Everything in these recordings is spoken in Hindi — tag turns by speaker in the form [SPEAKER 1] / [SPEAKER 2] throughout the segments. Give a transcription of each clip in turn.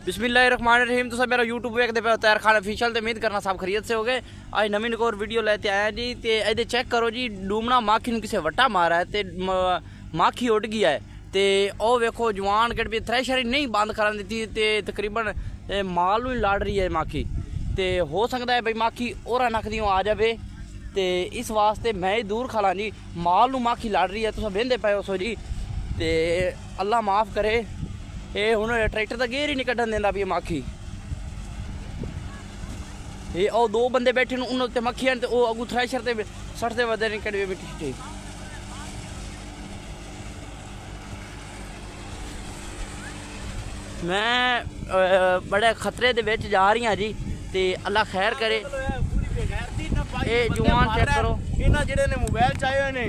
[SPEAKER 1] बिस्मिल्लाहिर्रहमानिर्रहीम। तो सब मेरा यूट्यूब देखते पे तैयार खान ऑफिशियल तो उम्मीद करना सब खरीद से हो गए। आज नवीं एक और वीडियो लेते आए जी। तो ये चेक करो जी, डूमना माखी ने किसी वट्टा मारा है तो माखी उड़ गया है। तो ओ वेखो जवान गड़ भी थ्रैशर नहीं बंद करा दी ते तकरीबन माल ही लाड़ रही है माखी। तो हो सकता है भाई माखी और नकदियों आ जाए। तो इस वास्ते मैं ही दूर खला जी, माल नू माखी लाड़ रही है तुम बहते पे सो जी। तो अल्लाह माफ़ करे, ये हूँ ट्रैक्टर का गेर ही नहीं कढ़न देंदा भी माखी। ये ओ दो बंदे बैठे उन्होंने मक्खी हैं तो अगू थ्रैशर से सटते वधे नहीं कड़वे मिट्टी। मैं बड़े खतरे दे विच जा रही हाँ जी। तो अल्लाह खैर करे। ये जवान चेक करो,
[SPEAKER 2] इन्हें जेडे ने मोबाइल चाहे ने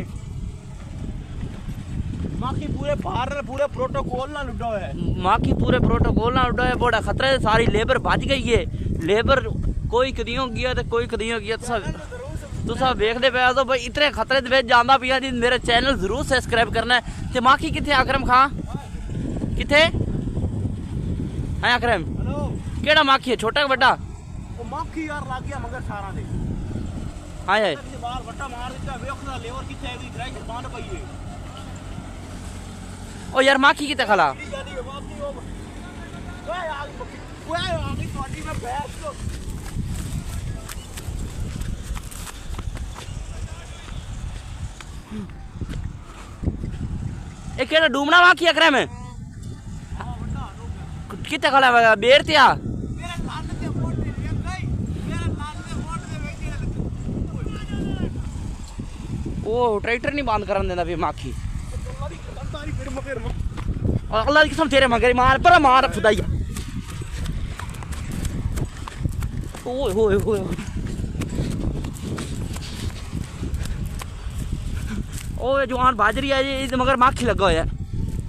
[SPEAKER 2] माखी पूरे बाहर पूरे प्रोटोकॉल ना लुडो है।
[SPEAKER 1] माखी पूरे प्रोटोकॉल ना लुडो है। बड़ा खतरा है, सारी लेबर भज गई है। लेबर कोई कदियों गया तो कोई कदियों गया। तुसा देखते पे तो भाई इतने खतरे दे विच जांदा पिया जी। मेरा चैनल जरूर सब्सक्राइब करना है। ते माखी किथे अकरम खां किथे है? अकरम केड़ा माखी है, छोटा बड़ा?
[SPEAKER 2] वो माखी यार लाग गया मगर सारा दे।
[SPEAKER 1] हां हां
[SPEAKER 2] बाहर वट्टा मार दिता, वेखदा लेवर किथे है, ड्राइव बांध पई है।
[SPEAKER 1] ओ यार माखी किथे खला? एक केड़ा डूमना माखी अकरम में किथे खला? बेर ते आ ओ ट्रैक्टर नहीं बंद करन देंदा भी माखी। अल्लाह की कसम तेरे मगर मार पर मार खुदाई। ओए होए होए ओए जवान बाजरी है जी, मगर माखी लगा हुआ है।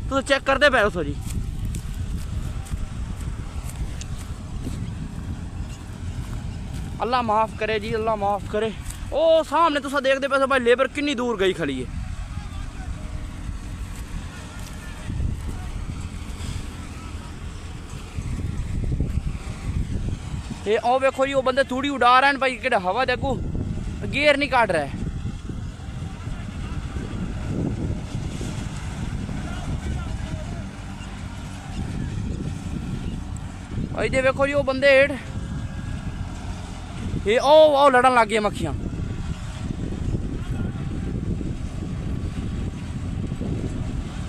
[SPEAKER 1] तो चेक करते पे उसो जी। अल्लाह माफ़ करे जी, अल्लाह माफ़ करे। ओ सामने तुसा देखते पे भाई लेबर कितनी दूर गई खड़ी है। ये ओ वेखो जी, वो बंदे तूड़ी उड़ा रहे हैं भाई कि हवा देखो गेयर नहीं काट रहा है। ये वेखो जी वो बंदे हेठ ये ओ लड़न लग गई मक्खियां।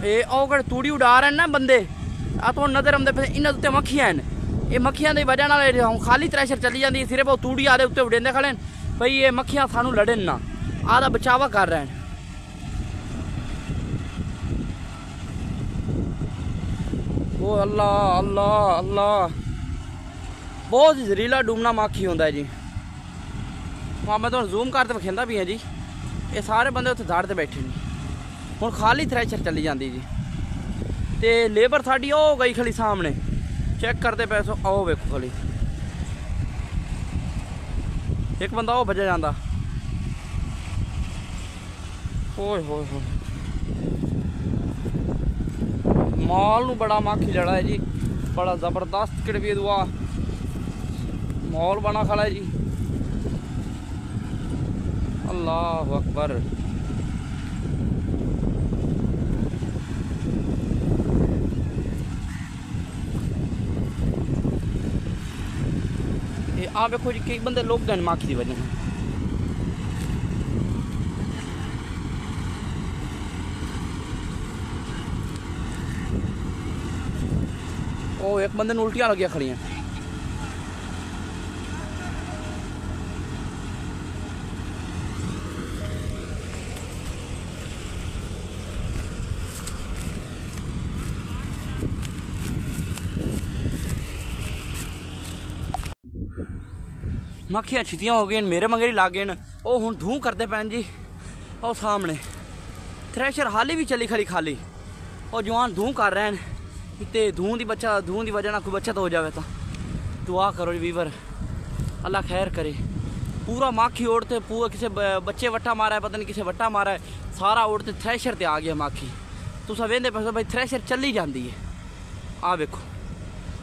[SPEAKER 1] ये ओ तूड़ी उड़ा रहे हैं ना बंदे, आ तो नजर आते पे इन्होंने उत्ते मक्खियां हैं। ये मक्खियां की वजह नाल खाली थ्रैशर चली जाती, सिर्फ वो तूड़ी आदे उत्ते उड़ेंदे खड़े भाई ये मक्खियां सानू लड़न ना, आदा बचावा कर रहे हैं। ओ अल्लाह अल्लाह अल्लाह, बहुत ही जहरीला डूमना माखी होंदा है जी। हाँ मैं तो जूम करते विखेंदा भी है जी। ये सारे बंदे उत्थे दाड़ ते बैठे ने, हुण खाली थ्रैशर चली जाती जी। तो लेबर साडी ओ गई खड़ी सामने, चेक करते पैसो आओ वेखो खली। एक बंदा ओ भजा जाता। ओए होए होए माल नू बड़ा माखी लड़ा है जी, बड़ा जबरदस्त किड़वी दुआ माहौल बना खड़ा है जी। अल्लाह अकबर। आ देखो जी कई बंदे लोग गए माखी की वजह। ओ एक बंदे ने उल्टियां लगिया खड़ी हैं। मक्खियां छितियां हो गई, मेरे मगर ही ला गए। वो हूँ धूं करते पैन जी। और सामने थ्रैशर हाली भी चली खड़ी खाली, और जवान धूं कर रहे हैं। तो धूं की वजह ना कोई बचत हो जाए तो दुआ करो जी वीवर, अल्लाह खैर करे। पूरा माखी उड़ते पूरा किसी बच्चे वट्टा मारा है, पता नहीं किसी वट्टा मारा है, सारा उड़ते थ्रैशर ते आ गया माखी। तुस वेंदे पे भाई थ्रैशर चली जाती है। आ वेखो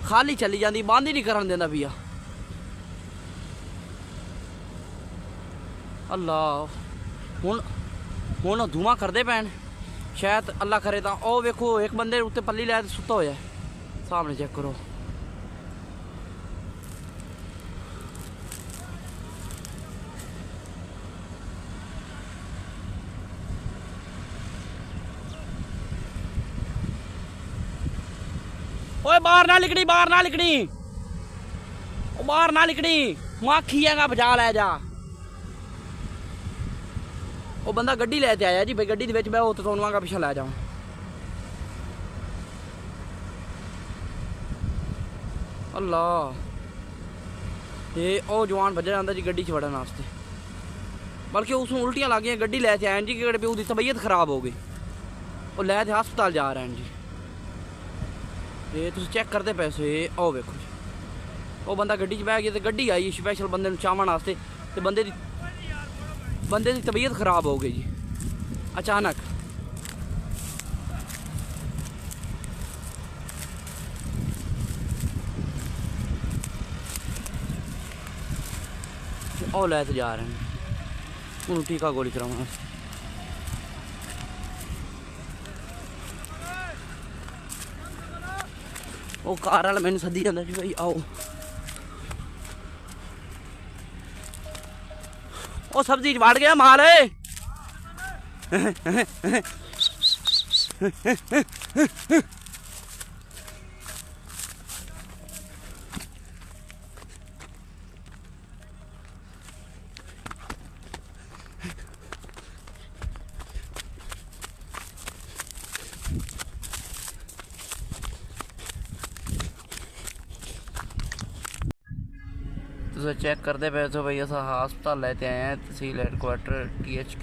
[SPEAKER 1] खाली चली जाती, बंद ही नहीं करन देंदा पिया। अल्लाह हुण धुआं करदे पैन, शायद अल्लाह करे तां। ओ वेखो एक बंदे उत्ते पल्ली लै सुत्ता होया सामने, चेक करो। ओए बाहर ना लिकड़ी, बाहर ना लिकड़ी, बाहर ना लिकड़ी, माखी है बचा लै जा। वो बंदा गड्डी लैते आया जी, भाई गड्डी दे मैं तो तुहानू आगा पिछा लै जावां। अल्लाह, ये ओ जवान भज्जा जांदा जी गड्डी च वड़न वास्ते, बल्कि उसनू उल्टियां लग गई। गड्डी लैते आए जी कि प्यो की तबीयत खराब हो गई, वो लैते हस्पताल जा रहे हैं जी। ते तुसीं चेक करते पैसे, ओ वेखो जी, वो बंदा गड्डी च बह गया, तो गड्डी आई स्पैशल बंदे नूं चावन वास्ते, ते बंदे की तबीयत खराब हो गई जी अचानक। ओ लैते जा रहे हैं उन्होंने टीका गोली कराने। वो कार वाला मैंने सदी जाता जी, भाई आओ। ओ सब्जी च वड़ गया माल। तुम चेक करते पे भाई, अस हस्पताल लेते आए हैं, तहसील हैडकुआटर THQ।